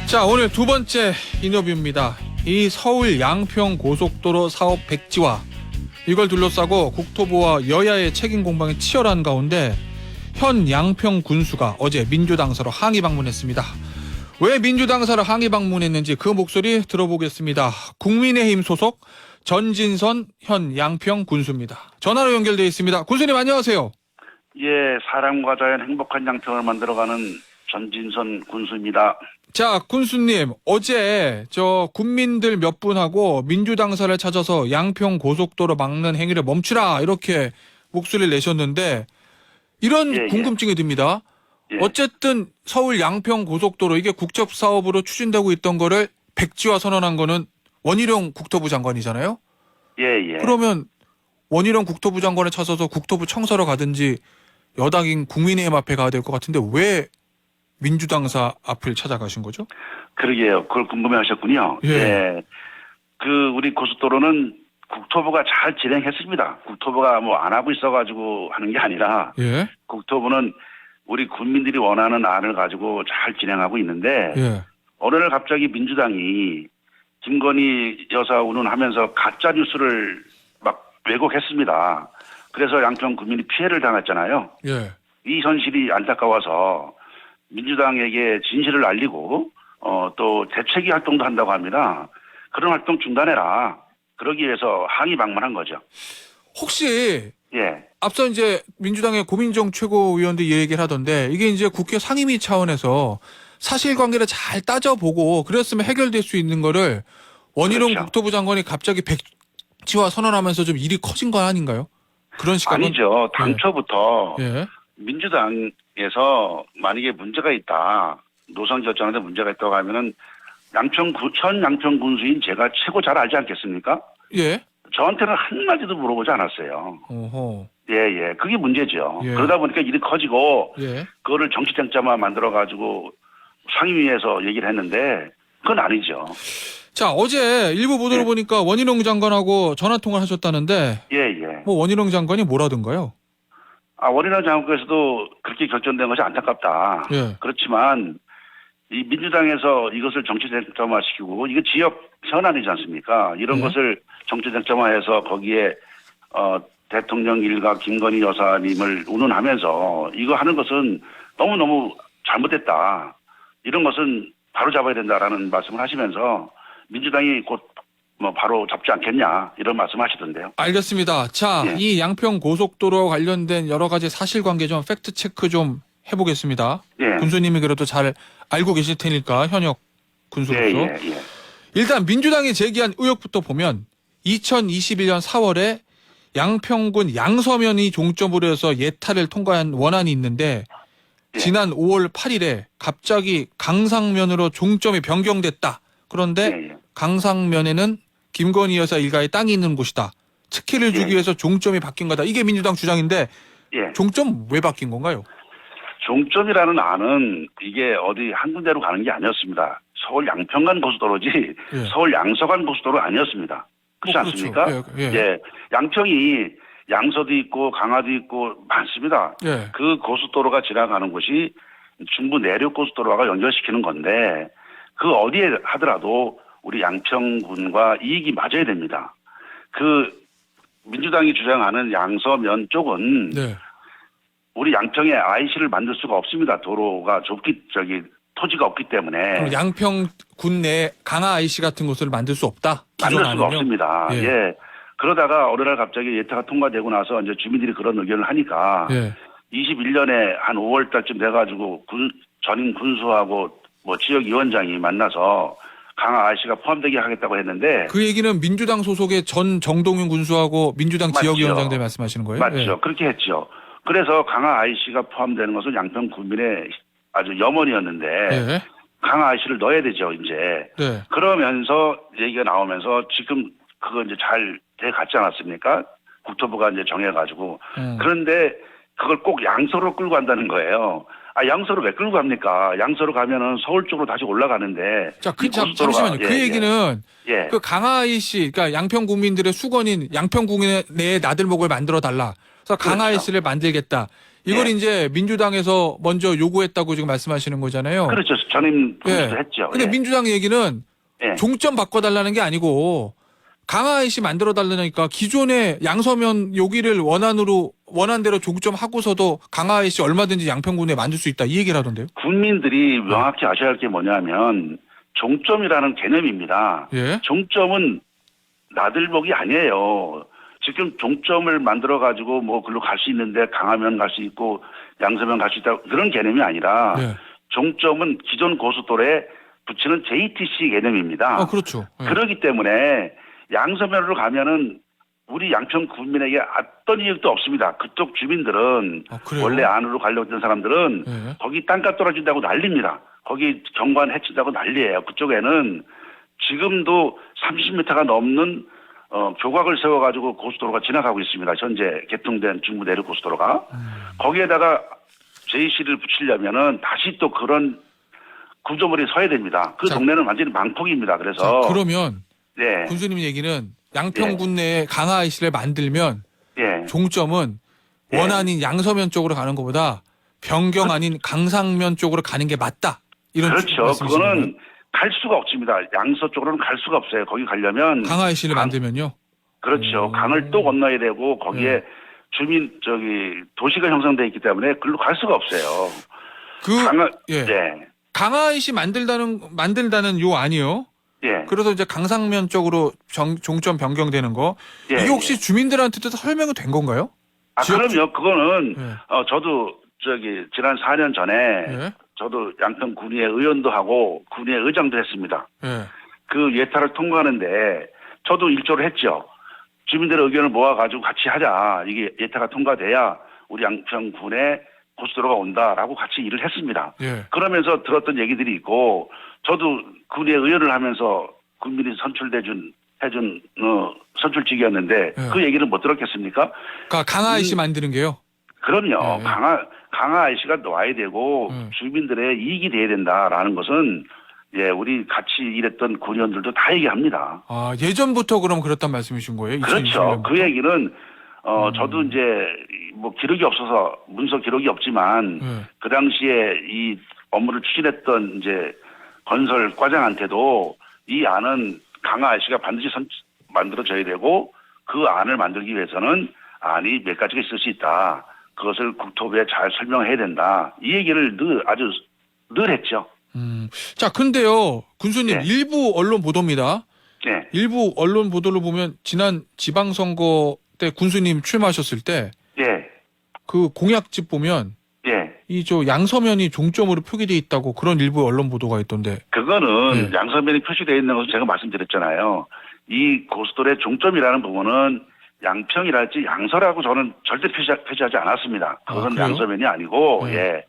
자, 오늘 두 번째 인터뷰입니다. 이 서울 양평 고속도로 사업 백지화, 이걸 둘러싸고 국토부와 여야의 책임 공방이 치열한 가운데 현 양평 군수가 어제 민주당사로 항의 방문했습니다. 왜 민주당사로 항의 방문했는지 그 목소리 들어보겠습니다. 국민의힘 소속 전진선 현 양평 군수입니다. 전화로 연결되어 있습니다. 군수님 안녕하세요. 예, 사람과 자연 행복한 양평을 만들어가는 전진선 군수입니다. 자, 군수님, 어제 군민들 몇 분하고 민주당사를 찾아서 양평 고속도로 막는 행위를 멈추라 이렇게 목소리를 내셨는데 이런 궁금증이 듭니다. 예. 어쨌든 서울 양평 고속도로 이게 국적 사업으로 추진되고 있던 거를 백지화 선언한 거는 원희룡 국토부 장관이잖아요. 예. 그러면 원희룡 국토부 장관을 찾아서 국토부 청사로 가든지 여당인 국민의힘 앞에 가야 될 것 같은데 왜 민주당사 앞을 찾아가신 거죠? 그러게요. 그걸 궁금해하셨군요. 예. 우리 고속도로는 국토부가 잘 진행했습니다. 국토부가 뭐 안 하고 있어가지고 하는 게 아니라 예. 국토부는 우리 국민들이 원하는 안을 가지고 잘 진행하고 있는데 예. 어느 날 갑자기 민주당이 김건희 여사 운운하면서 가짜 뉴스를 막 왜곡했습니다. 그래서 양평 국민이 피해를 당했잖아요. 예. 이 현실이 안타까워서 민주당에게 진실을 알리고 또 대책위 활동도 한다고 합니다. 그런 활동 중단해라. 그러기 위해서 항의 방문한 거죠. 혹시 예. 앞서 이제 민주당의 고민정 최고위원도 이 얘기를 하던데 이게 이제 국회 상임위 차원에서 사실관계를 잘 따져보고 그랬으면 해결될 수 있는 거를 원희룡 그렇죠. 국토부 장관이 갑자기 백지화 선언하면서 좀 일이 커진 거 아닌가요? 그런 시각은 아니죠. 당초부터 예. 민주당에서 만약에 문제가 있다. 노선 결정하는데 문제가 있다고 하면은 현 양평 군수인 제가 최고 잘 알지 않겠습니까? 예. 저한테는 한마디도 물어보지 않았어요. 어허. 예. 그게 문제죠. 예. 그러다 보니까 일이 커지고 예. 그거를 정치쟁점화 만들어가지고 상임위에서 얘기를 했는데 그건 아니죠. 자, 어제 일부 보도를 예. 보니까 원희룡 장관하고 전화 통화를 하셨다는데 예. 뭐 원희룡 장관이 뭐라던가요? 원희룡 장관께서도 그렇게 결정된 것이 안타깝다. 예. 그렇지만 이 민주당에서 이것을 정치쟁점화시키고 이거 지역 현안이지 않습니까? 이런 예. 것을 정치쟁점화해서 거기에 대통령 일가 김건희 여사님을 운운하면서 이거 하는 것은 너무너무 잘못됐다. 이런 것은 바로 잡아야 된다라는 말씀을 하시면서 민주당이 곧 뭐 바로 잡지 않겠냐 이런 말씀하시던데요. 알겠습니다. 자, 예. 이 양평 고속도로 관련된 여러 가지 사실관계 좀 팩트 체크 좀 해보겠습니다. 예. 군수님이 그래도 잘 알고 계실 테니까 현역 군수로서. 예. 일단 민주당이 제기한 의혹부터 보면 2021년 4월에 양평군 양서면이 종점으로 해서 예타를 통과한 원안이 있는데 예. 지난 5월 8일에 갑자기 강상면으로 종점이 변경됐다. 그런데 예. 강상면에는 김건희 여사 일가의 땅이 있는 곳이다. 특혜를 주기 예. 위해서 종점이 바뀐 거다. 이게 민주당 주장인데 예. 종점 왜 바뀐 건가요? 종점이라는 안은 이게 어디 한 군데로 가는 게 아니었습니다. 서울 양평간 고속도로지 예. 서울 양서간 고속도로 아니었습니다. 그렇지 그렇죠. 않습니까? 예. 양평이 양서도 있고 강화도 있고 많습니다. 예. 그 고속도로가 지나가는 곳이 중부 내륙 고속도로와 연결시키는 건데 그 어디에 하더라도 우리 양평군과 이익이 맞아야 됩니다. 그 민주당이 주장하는 양서면 쪽은 네. 우리 양평에 IC를 만들 수가 없습니다. 도로가 토지가 없기 때문에 그럼 양평군 내 강화 IC 같은 곳을 만들 수 없다. 만들 수가 기존 안은요? 없습니다. 예. 예. 그러다가 어느 날 갑자기 예타가 통과되고 나서 이제 주민들이 그런 의견을 하니까 예. 21년에 한 5월 달쯤 돼가지고 전임 군수하고 뭐 지역위원장이 만나서 강화 IC가 포함되게 하겠다고 했는데 그 얘기는 민주당 소속의 전 정동윤 군수하고 민주당 맞죠. 지역위원장들 말씀하시는 거예요? 맞죠. 예. 그렇게 했죠. 그래서 강화 IC가 포함되는 것은 양평 군민의 아주 염원이었는데 예. 강화 IC를 넣어야 되죠, 이제. 네. 그러면서 얘기가 나오면서 지금 그거 이제 잘 돼 갔지 않았습니까? 국토부가 이제 정해가지고. 그런데 그걸 꼭 양서로 끌고 간다는 거예요. 양서로 왜 끌고 갑니까? 양서로 가면은 서울 쪽으로 다시 올라가는데. 자, 잠시만요. 그 얘기는 예. 그 강화 IC, 그러니까 양평 국민들의 수건인 양평 국민의 나들목을 만들어 달라. 그래서 강화 그렇죠. IC를 만들겠다. 이걸 예. 이제 민주당에서 먼저 요구했다고 지금 말씀하시는 거잖아요. 그렇죠. 전임 분수도 예. 했죠. 근데 예. 민주당 얘기는 예. 종점 바꿔달라는 게 아니고 강하이시 만들어달라니까 기존의 양서면 여기를 원안대로 종점하고서도 강하이시 얼마든지 양평군에 만들 수 있다 이 얘기를 하던데요. 국민들이 명확히 아셔야 할 게 뭐냐면 종점이라는 개념입니다. 예. 종점은 나들목이 아니에요. 지금 종점을 만들어 가지고 뭐 글로 갈 수 있는데 강하면 갈 수 있고 양서면 갈 수 있다 그런 개념이 아니라 예. 종점은 기존 고속도로에 붙이는 JTC 개념입니다. 그렇죠. 예. 그렇기 때문에 양서면으로 가면은 우리 양평 국민에게 어떤 이익도 없습니다. 그쪽 주민들은 그래요? 원래 안으로 가려고 했던 사람들은 예. 거기 땅값 떨어진다고 난립니다. 거기 경관 해친다고 난리예요. 그쪽에는 지금도 30m가 넘는 교각을 세워가지고 고속도로가 지나가고 있습니다. 현재 개통된 중부 내륙 고속도로가. 거기에다가 JC를 붙이려면은 다시 또 그런 구조물이 서야 됩니다. 그 자, 동네는 완전히 망폭입니다. 그래서 자, 그러면 네, 군수님 얘기는 양평군 내에 강하이시를 만들면 예, 종점은 예. 원안인 양서면 쪽으로 가는 것보다 변경 아닌 강상면 쪽으로 가는 게 맞다. 이런 그렇죠. 말씀이신 그거는 건가요? 갈 수가 없습니다. 양서 쪽으로는 갈 수가 없어요. 거기 가려면 강하이시를 만들면요. 그렇죠. 강을 또 건너야 되고 거기에 네. 도시가 형성되어 있기 때문에 글로 갈 수가 없어요. 예. 네, 강하이시 만들다는 요 아니요. 예. 그래서 이제 강상면 쪽으로 종점 변경되는 거. 예, 이게 혹시 예. 주민들한테도 설명이 된 건가요? 그럼요. 그거는 예. 저도 지난 4년 전에 예. 저도 양평 군의회 의원도 하고 군의회 의장도 했습니다. 예. 그 예타를 통과하는데 저도 일조를 했죠. 주민들의 의견을 모아가지고 같이 하자. 이게 예타가 통과돼야 우리 양평군에 고속도로가 온다라고 같이 일을 했습니다. 예. 그러면서 들었던 얘기들이 있고 저도 군의회 의원을 하면서 국민이 해준 선출직이었는데 예. 그 얘기를 못 들었겠습니까? 그러니까 강하이시 만드는 게요. 그럼요. 예. 강화 IC가 놓아야 되고 주민들의 이익이 돼야 된다라는 것은 우리 같이 일했던 군의원들도 다 얘기합니다. 예전부터 그럼 그렇단 말씀이신 거예요? 그렇죠. 2021년부터? 그 얘기는 저도 이제 뭐 기록이 없어서 문서 기록이 없지만 그 당시에 이 업무를 추진했던 이제 건설 과장한테도 이 안은 강화 IC가 반드시 만들어져야 되고 그 안을 만들기 위해서는 안이 몇 가지가 있을 수 있다. 그것을 국토부에 잘 설명해야 된다. 이 얘기를 아주 늘 했죠. 자, 근데요, 군수님, 네. 일부 언론 보도입니다. 네. 일부 언론 보도를 보면 지난 지방선거 때 군수님 출마하셨을 때 예. 그 공약집 보면 예. 양서면이 종점으로 표기돼 있다고 그런 일부 언론 보도가 있던데. 그거는 네. 양서면이 표시되어 있는 것은 제가 말씀드렸잖아요. 이 고속도로의 종점이라는 부분은 양평이랄지 양서라고 저는 절대 표시하지 않았습니다. 그것은 그래요? 양서면이 아니고, 네. 예.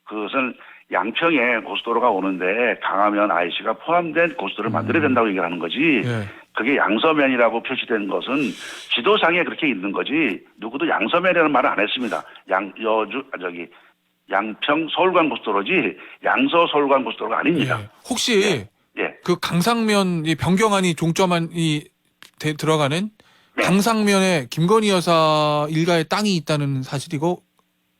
그것은 양평에 고속도로가 오는데 강하면 IC가 포함된 고속도로를 만들어야 된다고 얘기하는 거지. 예. 그게 양서면이라고 표시된 것은 지도상에 그렇게 있는 거지 누구도 양서면이라는 말을 안 했습니다. 양평 서울간 고속도로지 양서 서울간 고속도로가 아닙니다. 예. 혹시 예. 그 강상면이 변경안이 종점안이 들어가는 네. 강상면에 김건희 여사 일가의 땅이 있다는 사실이고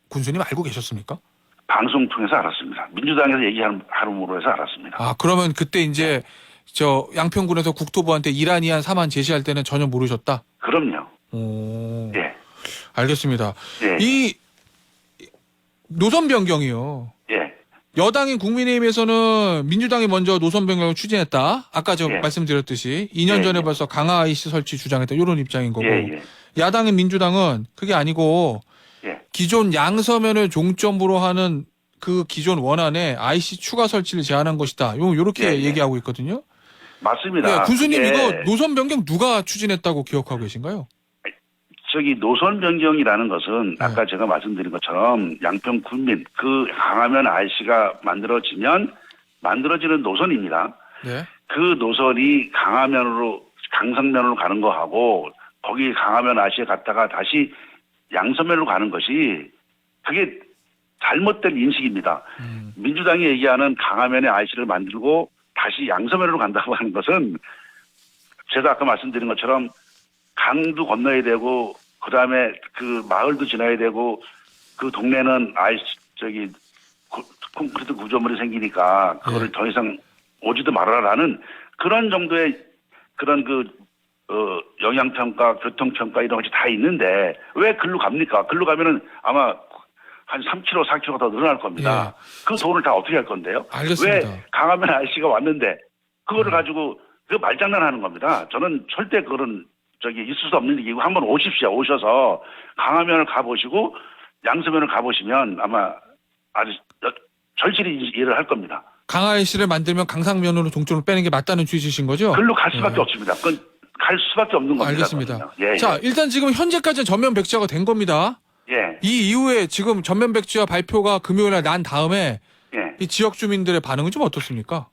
군수님 알고 계셨습니까? 방송 통해서 알았습니다. 민주당에서 얘기하므로 해서 알았습니다. 그러면 그때 이제 저 양평군에서 국토부한테 이란이안 사안 제시할 때는 전혀 모르셨다? 그럼요. 오. 예. 알겠습니다. 예. 이 노선 변경이요. 예. 여당인 국민의힘에서는 민주당이 먼저 노선 변경을 추진했다. 아까 저 예. 말씀드렸듯이 2년 예, 전에 예. 벌써 강화 IC 설치 주장했다. 이런 입장인 거고. 예. 예. 야당인 민주당은 그게 아니고 예. 기존 양서면을 종점으로 하는 그 기존 원안에 IC 추가 설치를 제안한 것이다. 요렇게 예, 예. 얘기하고 있거든요. 맞습니다. 군수님 그게 이거 노선 변경 누가 추진했다고 기억하고 계신가요? 노선 변경이라는 것은 네. 아까 제가 말씀드린 것처럼 양평 군민 그 강하면 IC가 만들어지는 노선입니다. 네. 그 노선이 강상면으로 가는 거하고 거기 강하면 IC에 갔다가 다시 양서면으로 가는 것이 그게 잘못된 인식입니다. 민주당이 얘기하는 강하면의 IC를 만들고 다시 양서면으로 간다고 하는 것은 제가 아까 말씀드린 것처럼 강도 건너야 되고 그다음에 그 마을도 지나야 되고 그 동네는 콘크리트 구조물이 생기니까 그거를 더 이상 오지도 말아라라는 그런 정도의 그런 영향평가, 교통평가 이런 것이 다 있는데 왜 글로 갑니까? 글로 가면은 아마 한 3km, 4km가 더 늘어날 겁니다. 그 돈을 다 어떻게 할 건데요? 알겠습니다. 왜 강하면 아저씨가 왔는데 그거를 가지고 그 말장난하는 겁니다. 저는 절대 그런 있을 수 없는 얘기고 한번 오셔서 강화면을 가보시고 양서면을 가보시면 아마 아주 절실히 이해를 할 겁니다. 강화시를 만들면 강상면으로 동쪽으로 빼는 게 맞다는 취지신 거죠? 글로 갈 수밖에 없습니다. 그건 갈 수밖에 없는 겁니다. 알겠습니다. 예, 자, 일단 지금 현재까지는 전면 백지화가 된 겁니다. 예. 이 이후에 지금 전면 백지화 발표가 금요일에 난 다음에 예. 이 지역 주민들의 반응은 좀 어떻습니까?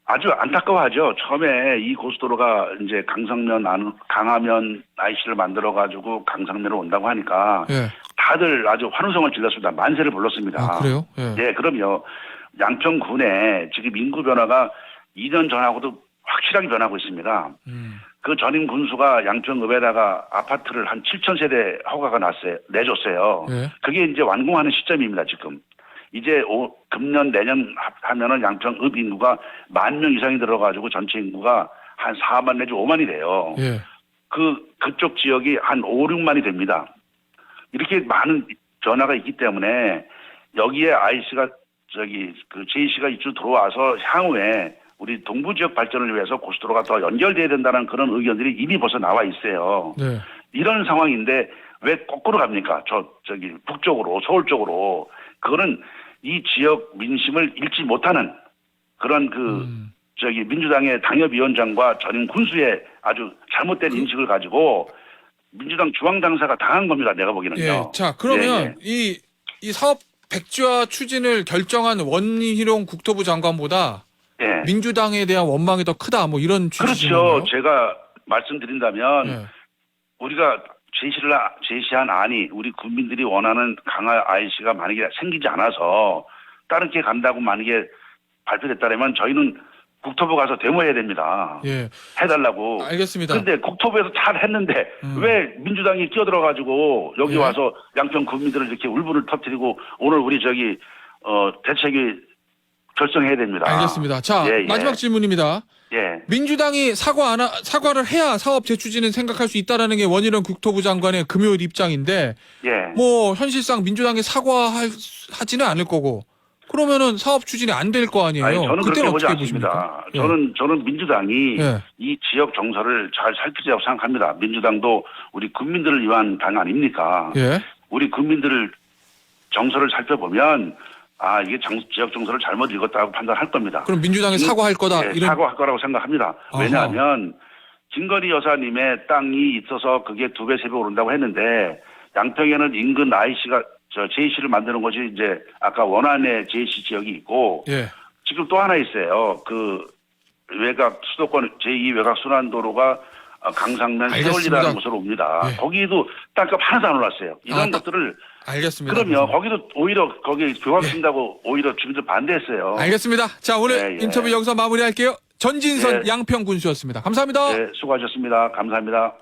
아주 안타까워하죠. 처음에 이 고속도로가 이제 강화면 IC를 만들어가지고 강상면으로 온다고 하니까 예. 다들 아주 환호성을 질렀습니다. 만세를 불렀습니다. 아, 그래요? 예. 네, 그럼요. 양평군에 지금 인구 변화가 2년 전하고도 확실하게 변하고 있습니다. 그 전임 군수가 양평읍에다가 아파트를 한 7,000세대 허가가 내줬어요. 예. 그게 이제 완공하는 시점입니다, 지금. 이제 금년 내년 하면은 양평읍 인구가 10,000명 이상이 들어가지고 전체 인구가 한 4만 내지 5만이 돼요. 예. 그쪽 지역이 한 5, 6만이 됩니다. 이렇게 많은 변화가 있기 때문에 여기에 IC가 JC가 이쪽 들어와서 향후에 우리 동부 지역 발전을 위해서 고속도로가 더 연결돼야 된다는 그런 의견들이 이미 벌써 나와 있어요. 네. 이런 상황인데 왜 거꾸로 갑니까? 북쪽으로, 서울 쪽으로. 그거는 이 지역 민심을 읽지 못하는 그런 민주당의 당협위원장과 전임 군수의 아주 잘못된 인식을 가지고 민주당 중앙당사가 당한 겁니다. 내가 보기에는요. 예. 자, 그러면 이 사업 백지화 추진을 결정한 원희룡 국토부 장관보다 예. 민주당에 대한 원망이 더 크다. 뭐 이런 취지인가요? 그렇죠. 제가 말씀드린다면 우리가 제시한 안이 우리 국민들이 원하는 강화 IC가 만약에 생기지 않아서 다른 게 간다고 만약에 발표됐다면 저희는 국토부 가서 데모해야 됩니다. 예. 해달라고. 알겠습니다. 그런데 국토부에서 잘 했는데 왜 민주당이 끼어들어가지고 여기 와서 양평 국민들을 이렇게 울분을 터뜨리고 오늘 우리 대책이 결정해야 됩니다. 알겠습니다. 자, 마지막 질문입니다. 예. 민주당이 사과를 해야 사업 재추진은 생각할 수 있다라는 게 원희룡 국토부 장관의 금요일 입장인데, 예. 뭐 현실상 민주당이 사과하지는 않을 거고, 그러면은 사업 추진이 안 될 거 아니에요. 아니, 저는 그렇게 보지 어떻게 않습니다. 보십니까? 저는 민주당이 예. 이 지역 정서를 잘 살피자고 생각합니다. 민주당도 우리 국민들을 위한 당 아닙니까? 예. 우리 국민들을 정서를 살펴보면 이게 지역 정서를 잘못 읽었다고 판단할 겁니다. 그럼 민주당이 사과할 거다. 네, 사과할 거라고 생각합니다. 왜냐하면 김건희 여사님의 땅이 있어서 그게 2배, 3배 오른다고 했는데 양평에는 인근 IC가 JC를 만드는 것이 이제 아까 원안의 JC 지역이 있고 예. 지금 또 하나 있어요. 수도권 제2 외곽 순환도로가 강상면 세월이라는 곳으로 옵니다. 예. 거기도 땅값 하나도 안 올랐어요. 이런 것들을 알겠습니다. 그럼요. 거기도 오히려 거기 교환 쓴다고 오히려 주민들 반대했어요. 알겠습니다. 자, 오늘 인터뷰 여기서 마무리할게요. 전진선 양평 군수였습니다. 감사합니다. 네, 수고하셨습니다. 감사합니다.